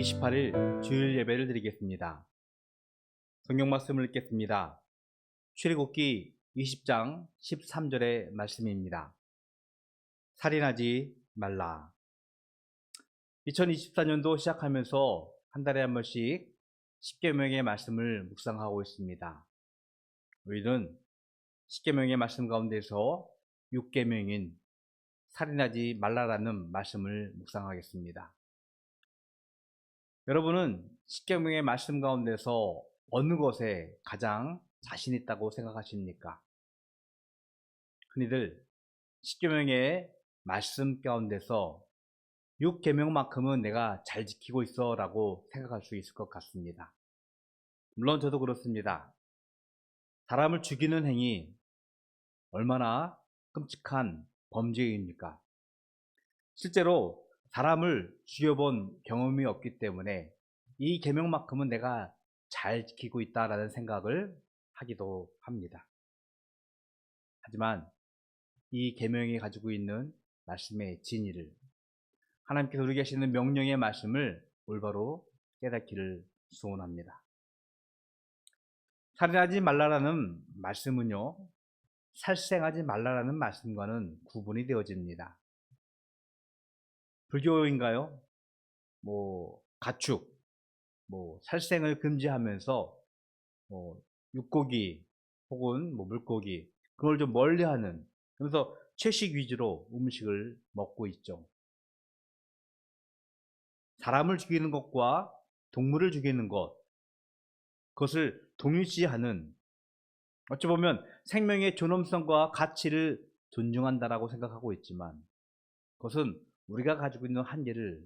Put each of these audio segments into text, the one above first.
28일 주일 예배를 드리겠습니다. 성경 말씀을 읽겠습니다. 출애굽기 20장 13절의 말씀입니다. 살인하지 말라. 2024년도 시작하면서 한 달에 한 번씩 10계명의 말씀을 묵상하고 있습니다. 우리는 10계명의 말씀 가운데서 6계명인 살인하지 말라라는 말씀을 묵상하겠습니다. 여러분은 10계명의 말씀 가운데서 어느 것에 가장 자신 있다고 생각하십니까? 흔히들 10계명의 말씀 가운데서 6계명만큼은 내가 잘 지키고 있어 라고 생각할 수 있을 것 같습니다. 물론 저도 그렇습니다. 사람을 죽이는 행위 얼마나 끔찍한 범죄입니까? 실제로 사람을 죽여본 경험이 없기 때문에 이 계명만큼은 내가 잘 지키고 있다라는 생각을 하기도 합니다. 하지만 이 계명이 가지고 있는 말씀의 진리를, 하나님께서 우리 계시는 명령의 말씀을 올바로 깨닫기를 소원합니다. 살인하지 말라라는 말씀은요, 살생하지 말라라는 말씀과는 구분이 되어집니다. 불교인가요? 가축, 살생을 금지하면서 육고기 혹은 물고기, 그걸 좀 멀리하는, 그래서 채식 위주로 음식을 먹고 있죠. 사람을 죽이는 것과 동물을 죽이는 것, 그것을 동일시하는, 어찌 보면 생명의 존엄성과 가치를 존중한다라고 생각하고 있지만, 그것은 우리가 가지고 있는 한계를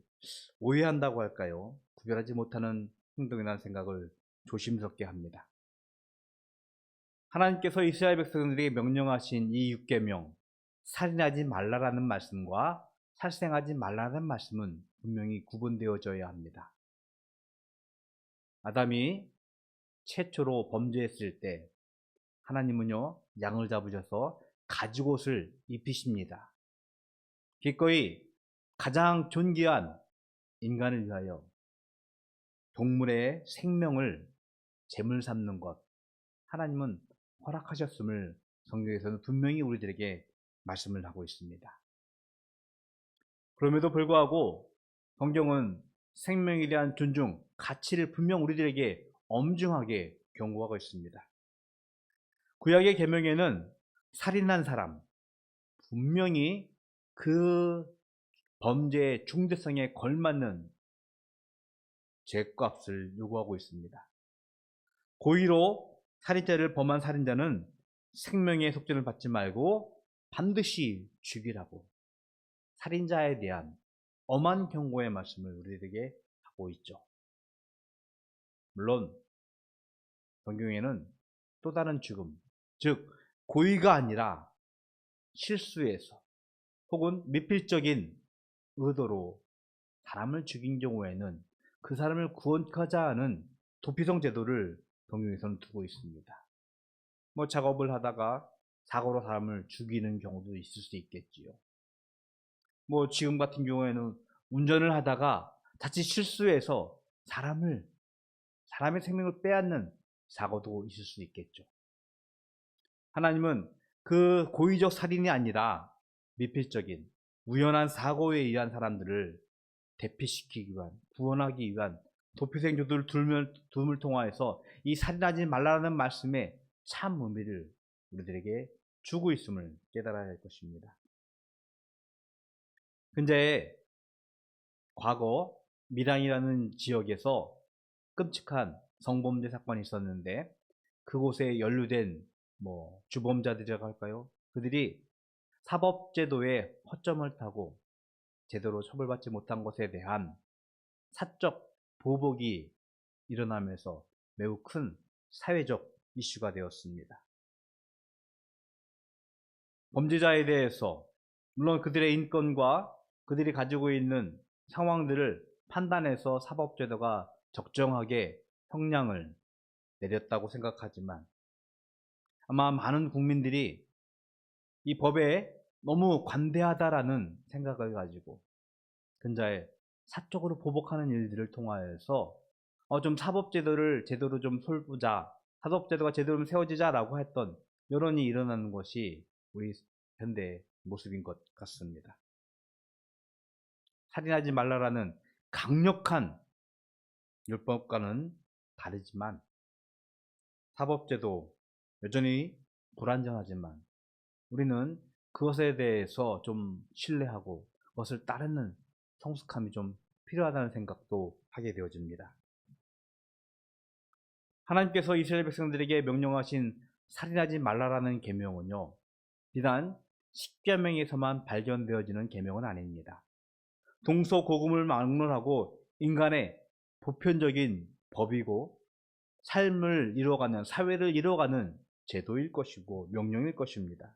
오해한다고 할까요? 구별하지 못하는 행동이라는 생각을 조심스럽게 합니다. 하나님께서 이스라엘 백성들에게 명령하신 이 6계명, 살인하지 말라라는 말씀과 살생하지 말라는 말씀은 분명히 구분되어져야 합니다. 아담이 최초로 범죄했을 때 하나님은요, 양을 잡으셔서 가죽옷을 입히십니다. 기꺼이 가장 존귀한 인간을 위하여 동물의 생명을 제물 삼는 것, 하나님은 허락하셨음을 성경에서는 분명히 우리들에게 말씀을 하고 있습니다. 그럼에도 불구하고 성경은 생명에 대한 존중, 가치를 분명 우리들에게 엄중하게 경고하고 있습니다. 구약의 계명에는 살인한 사람, 분명히 그 범죄의 중대성에 걸맞는 죄값을 요구하고 있습니다. 고의로 살인죄를 범한 살인자는 생명의 속죄를 받지 말고 반드시 죽이라고, 살인자에 대한 엄한 경고의 말씀을 우리에게 하고 있죠. 물론 성경에는 또 다른 죽음, 즉 고의가 아니라 실수해서 혹은 미필적인 의도로 사람을 죽인 경우에는 그 사람을 구원하자 하는 도피성 제도를 성경에서는 두고 있습니다. 작업을 하다가 사고로 사람을 죽이는 경우도 있을 수 있겠지요. 지금 같은 경우에는 운전을 하다가 자칫 실수해서 사람의 생명을 빼앗는 사고도 있을 수 있겠죠. 하나님은 그 고의적 살인이 아니라 미필적인 우연한 사고에 의한 사람들을 대피시키기 위한, 구원하기 위한 도피생 제도를 둠을 통하여서 이 살인하지 말라는 말씀의 참 의미를 우리들에게 주고 있음을 깨달아야 할 것입니다. 근데 과거 밀양이라는 지역에서 끔찍한 성범죄 사건이 있었는데, 그곳에 연루된 주범자들이라고 할까요? 그들이 사법제도의 허점을 타고 제대로 처벌받지 못한 것에 대한 사적 보복이 일어나면서 매우 큰 사회적 이슈가 되었습니다. 범죄자에 대해서 물론 그들의 인권과 그들이 가지고 있는 상황들을 판단해서 사법제도가 적정하게 형량을 내렸다고 생각하지만, 아마 많은 국민들이 이 법에 너무 관대하다라는 생각을 가지고 근자에 사적으로 보복하는 일들을 통하여서 좀 사법제도를 제대로 좀 솔보자, 사법제도가 제대로 좀 세워지자라고 했던 여론이 일어나는 것이 우리 현대의 모습인 것 같습니다. 살인하지 말라라는 강력한 율법과는 다르지만 사법제도 여전히 불완전하지만 우리는 그것에 대해서 좀 신뢰하고 그것을 따르는 성숙함이 좀 필요하다는 생각도 하게 되어집니다. 하나님께서 이스라엘 백성들에게 명령하신 살인하지 말라라는 계명은요, 비단 십계명에서만 발견되어지는 계명은 아닙니다. 동서고금을 막론하고 인간의 보편적인 법이고 삶을 이루어가는, 사회를 이루어가는 제도일 것이고 명령일 것입니다.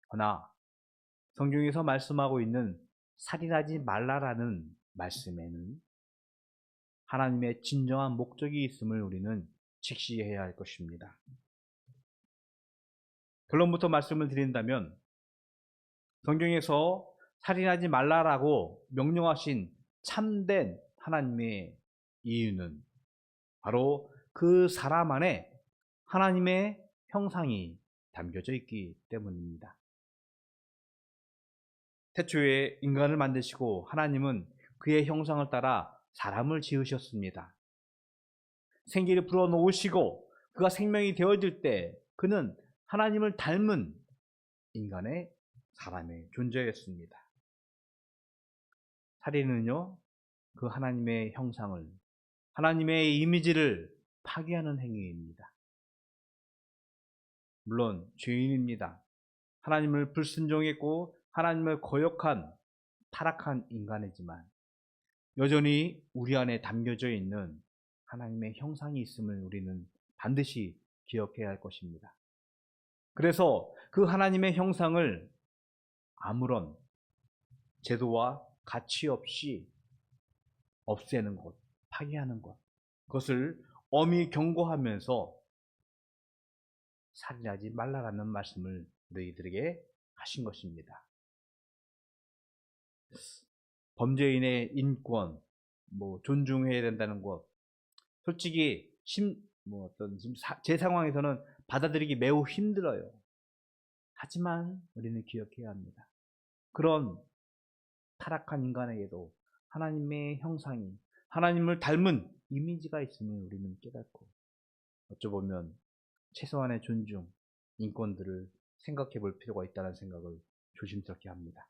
그러나 성경에서 말씀하고 있는 살인하지 말라라는 말씀에는 하나님의 진정한 목적이 있음을 우리는 직시해야 할 것입니다. 결론부터 말씀을 드린다면 성경에서 살인하지 말라라고 명령하신 참된 하나님의 이유는 바로 그 사람 안에 하나님의 형상이 담겨져 있기 때문입니다. 태초에 인간을 만드시고 하나님은 그의 형상을 따라 사람을 지으셨습니다. 생기를 불어넣으시고 그가 생명이 되어질 때 그는 하나님을 닮은 인간의 사람의 존재였습니다. 살인은요, 그 하나님의 형상을, 하나님의 이미지를 파괴하는 행위입니다. 물론 죄인입니다. 하나님을 불순종했고 하나님을 거역한 타락한 인간이지만 여전히 우리 안에 담겨져 있는 하나님의 형상이 있음을 우리는 반드시 기억해야 할 것입니다. 그래서 그 하나님의 형상을 아무런 제도와 가치 없이 없애는 것, 파괴하는 것, 그것을 엄히 경고하면서 살인하지 말라라는 말씀을 너희들에게 하신 것입니다. 범죄인의 인권, 존중해야 된다는 것, 솔직히 제 상황에서는 받아들이기 매우 힘들어요. 하지만 우리는 기억해야 합니다. 그런 타락한 인간에게도 하나님의 형상이, 하나님을 닮은 이미지가 있음을 우리는 깨닫고 어쩌보면 최소한의 존중, 인권들을 생각해 볼 필요가 있다는 생각을 조심스럽게 합니다.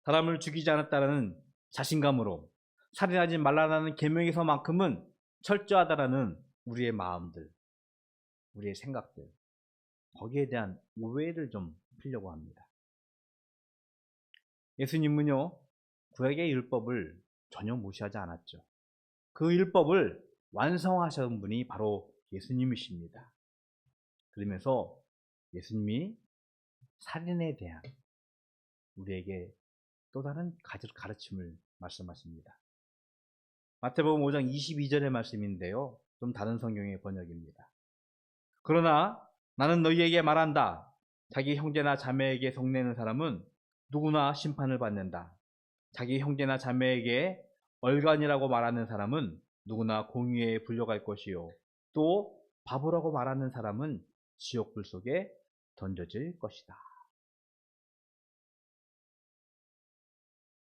사람을 죽이지 않았다는 자신감으로 살인하지 말라는 계명에서만큼은 철저하다라는 우리의 마음들, 우리의 생각들, 거기에 대한 오해를 좀 풀려고 합니다. 예수님은요, 구약의 율법을 전혀 무시하지 않았죠. 그 율법을 완성하신 분이 바로 예수님이십니다. 그러면서 예수님이 살인에 대한 우리에게 또 다른 가르침을 말씀하십니다. 마태복음 5장 22절의 말씀인데요, 좀 다른 성경의 번역입니다. 그러나 나는 너희에게 말한다. 자기 형제나 자매에게 속내는 사람은 누구나 심판을 받는다. 자기 형제나 자매에게 얼간이라고 말하는 사람은 누구나 공의에 불려갈 것이요, 또 바보라고 말하는 사람은 지옥불 속에 던져질 것이다.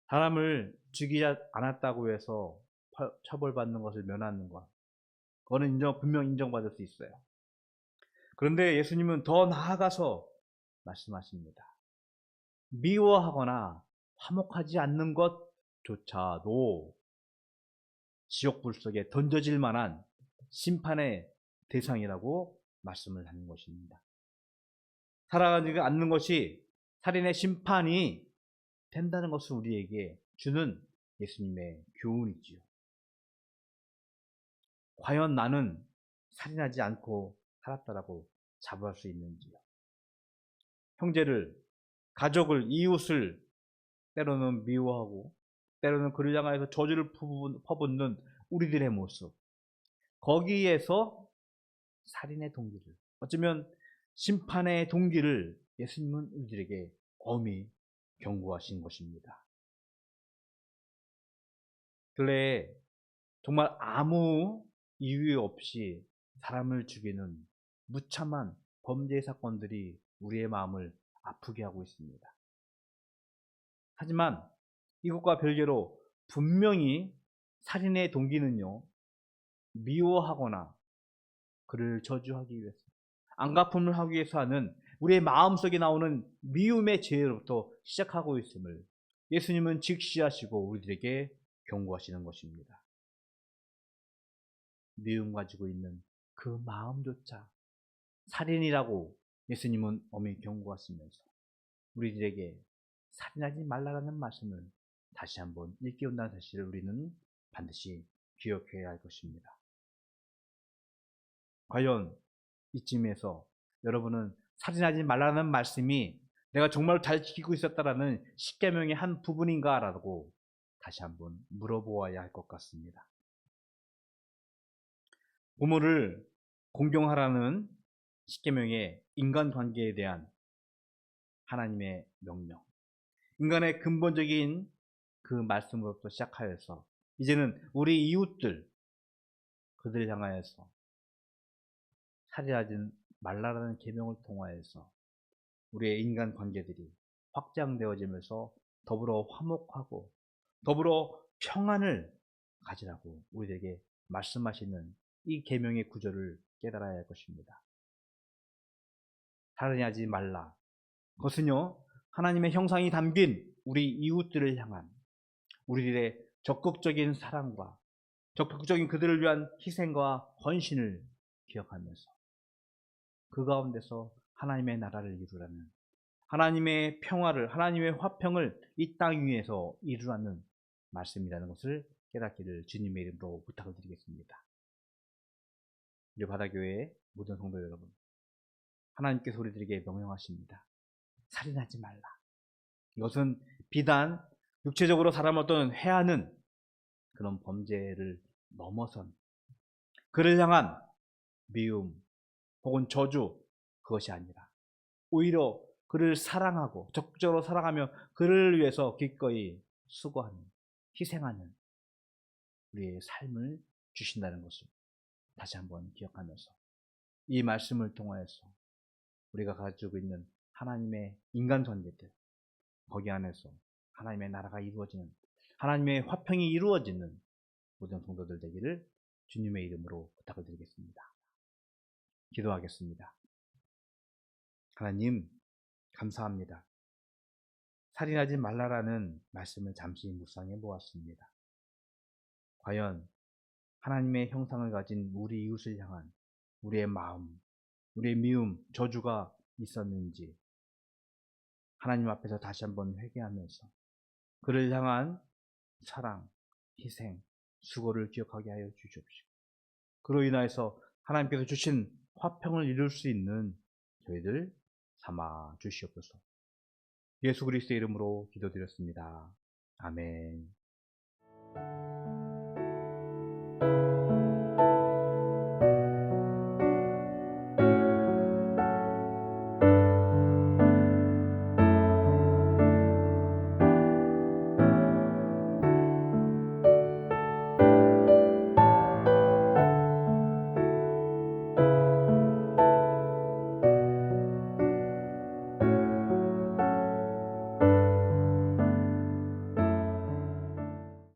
사람을 죽이지 않았다고 해서 처벌받는 것을 면하는 것, 그거는 분명 인정받을 수 있어요. 그런데 예수님은 더 나아가서 말씀하십니다. 미워하거나 화목하지 않는 것조차도 지옥불 속에 던져질 만한 심판의 대상이라고 말씀을 하는 것입니다. 살아가지 않는 것이 살인의 심판이 된다는 것을 우리에게 주는 예수님의 교훈이지요. 과연 나는 살인하지 않고 살았다라고 자부할 수 있는지요? 형제를, 가족을, 이웃을 때로는 미워하고 때로는 그를 향하여서 저주를 퍼붓는 우리들의 모습, 거기에서 살인의 동기를, 어쩌면 심판의 동기를 예수님은 우리들에게 엄히 경고하신 것입니다. 근래에 정말 아무 이유 없이 사람을 죽이는 무참한 범죄 사건들이 우리의 마음을 아프게 하고 있습니다. 하지만 이것과 별개로 분명히 살인의 동기는요, 미워하거나 그를 저주하기 위해서, 안갚음을 하기 위해서 하는 우리의 마음속에 나오는 미움의 죄로부터 시작하고 있음을 예수님은 직시하시고 우리들에게 경고하시는 것입니다. 미움 가지고 있는 그 마음조차 살인이라고 예수님은 엄히 경고하시면서 우리들에게 살인하지 말라라는 말씀을 다시 한번 일깨운다는 사실을 우리는 반드시 기억해야 할 것입니다. 과연 이쯤에서 여러분은 살인하지 말라는 말씀이 내가 정말 잘 지키고 있었다라는 십계명의 한 부분인가라고 다시 한번 물어보아야 할 것 같습니다. 부모를 공경하라는 십계명의 인간관계에 대한 하나님의 명령, 인간의 근본적인 그 말씀으로부터 시작하여서 이제는 우리 이웃들, 그들을 향하여서 살인하지 말라라는 계명을 통하여서 우리의 인간관계들이 확장되어지면서 더불어 화목하고 더불어 평안을 가지라고 우리에게 말씀하시는 이 계명의 구절을 깨달아야 할 것입니다. 살인하지 말라. 그것은요, 하나님의 형상이 담긴 우리 이웃들을 향한 우리들의 적극적인 사랑과 적극적인 그들을 위한 희생과 헌신을 기억하면서 그 가운데서 하나님의 나라를 이루라는, 하나님의 평화를, 하나님의 화평을 이 땅 위에서 이루라는 말씀이라는 것을 깨닫기를 주님의 이름으로 부탁을 드리겠습니다. 우리 바다교회의 모든 성도 여러분, 하나님께서 우리들에게 명령하십니다. 살인하지 말라. 이것은 비단 육체적으로 사람을 어떤 해하는 그런 범죄를 넘어선 그를 향한 미움 혹은 저주, 그것이 아니라 오히려 그를 사랑하고 적극적으로 사랑하며 그를 위해서 기꺼이 수고하는, 희생하는 우리의 삶을 주신다는 것을 다시 한번 기억하면서 이 말씀을 통하여서 우리가 가지고 있는 하나님의 인간관계들, 거기 안에서 하나님의 나라가 이루어지는, 하나님의 화평이 이루어지는 모든 성도들 되기를 주님의 이름으로 부탁을 드리겠습니다. 기도하겠습니다. 하나님, 감사합니다. 살인하지 말라라는 말씀을 잠시 묵상해 보았습니다. 과연 하나님의 형상을 가진 우리 이웃을 향한 우리의 마음, 우리의 미움, 저주가 있었는지 하나님 앞에서 다시 한번 회개하면서 그를 향한 사랑, 희생, 수고를 기억하게 하여 주시옵시고, 그로 인하여서 하나님께서 주신 화평을 이룰 수 있는 저희들 삼아 주시옵소서. 예수 그리스도의 이름으로 기도드렸습니다. 아멘.